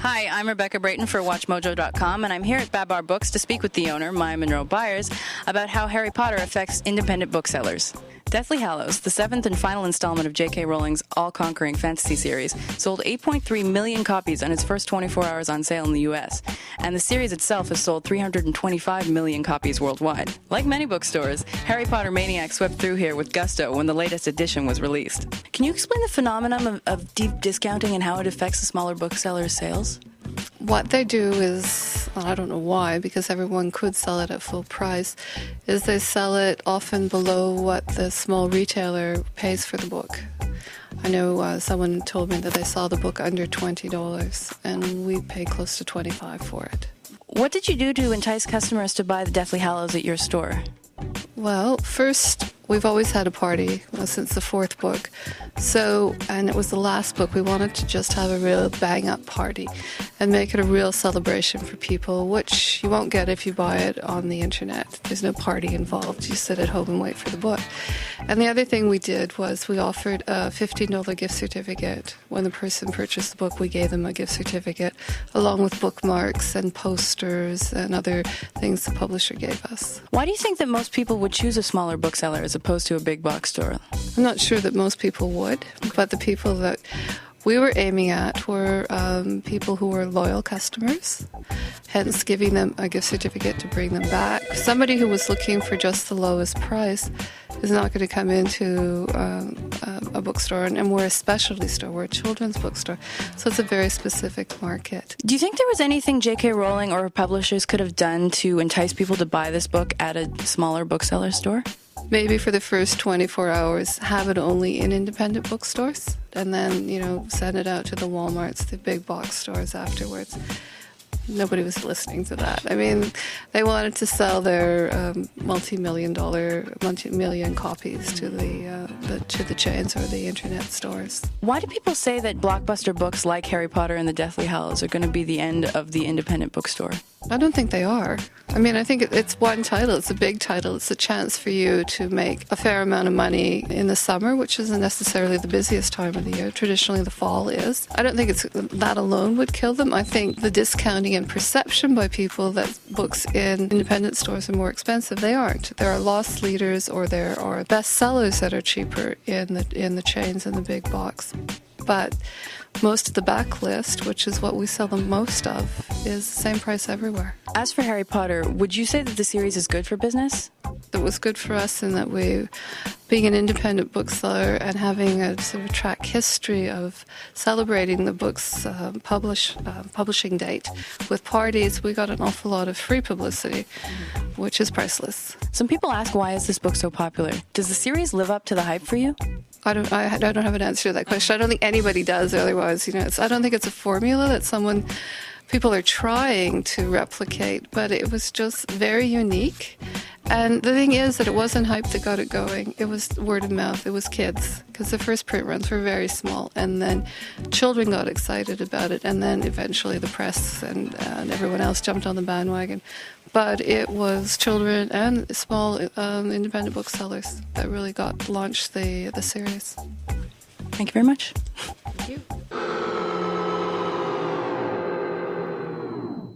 Hi, I'm Rebecca Brayton for WatchMojo.com, and I'm here at Babar Books to speak with the owner, Maya Monroe Byers, about how Harry Potter affects independent booksellers. Deathly Hallows, the seventh and final installment of J.K. Rowling's all-conquering fantasy series, sold 8.3 million copies on its first 24 hours on sale in the U.S., and the series itself has sold 325 million copies worldwide. Like many bookstores, Harry Potter Maniac swept through here with gusto when the latest edition was released. Can you explain the phenomenon of deep discounting and how it affects the smaller booksellers' sales? What they do is, I don't know why, because everyone could sell it at full price, is they sell it often below what the small retailer pays for the book. I know someone told me that they saw the book under $20, and we pay close to $25 for it. What did you do to entice customers to buy the Deathly Hallows at your store? Well, first, we've always had a party since the fourth book. And it was the last book. We wanted to just have a real bang-up party and make it a real celebration for people, which you won't get if you buy it on the internet. There's no party involved. You sit at home and wait for the book. And the other thing we did was we offered a $15 gift certificate. When the person purchased the book, we gave them a gift certificate, along with bookmarks and posters and other things the publisher gave us. Why do you think that most people would choose a smaller bookseller as opposed to a big box store? I'm not sure that most people would, but the people that we were aiming at were people who were loyal customers, hence giving them a gift certificate to bring them back. Somebody who was looking for just the lowest price is not going to come into a bookstore, and we're a specialty store, we're a children's bookstore, so it's a very specific market. Do you think there was anything J.K. Rowling or her publishers could have done to entice people to buy this book at a smaller bookseller store? Maybe for the first 24 hours, have it only in independent bookstores, and then, send it out to the Walmarts, the big box stores afterwards. Nobody was listening to that. I mean, they wanted to sell their multi-million copies to the chains or the internet stores. Why do people say that blockbuster books like Harry Potter and the Deathly Hallows are going to be the end of the independent bookstore? I don't think they are. I mean, I think it's one title. It's a big title. It's a chance for you to make a fair amount of money in the summer, which isn't necessarily the busiest time of the year. Traditionally, the fall is. I don't think that alone would kill them. I think the discounting and perception by people that books in independent stores are more expensive. They aren't. There are loss leaders, or there are bestsellers that are cheaper in the chains and the big box. But most of the backlist, which is what we sell the most of, is the same price everywhere. As for Harry Potter, would you say that the series is good for business? It was good for us in that we, being an independent bookseller and having a sort of track history of celebrating the book's publishing date with parties, we got an awful lot of free publicity, which is priceless. Some people ask, why is this book so popular? Does the series live up to the hype for you? I don't have an answer to that question. I don't think anybody does otherwise. I don't think it's a formula that people are trying to replicate, but it was just very unique. And the thing is that it wasn't hype that got it going. It was word of mouth. It was kids, because the first print runs were very small, and then children got excited about it, and then eventually the press and everyone else jumped on the bandwagon. But it was children and small independent booksellers that really launched the series. Thank you very much. Thank you.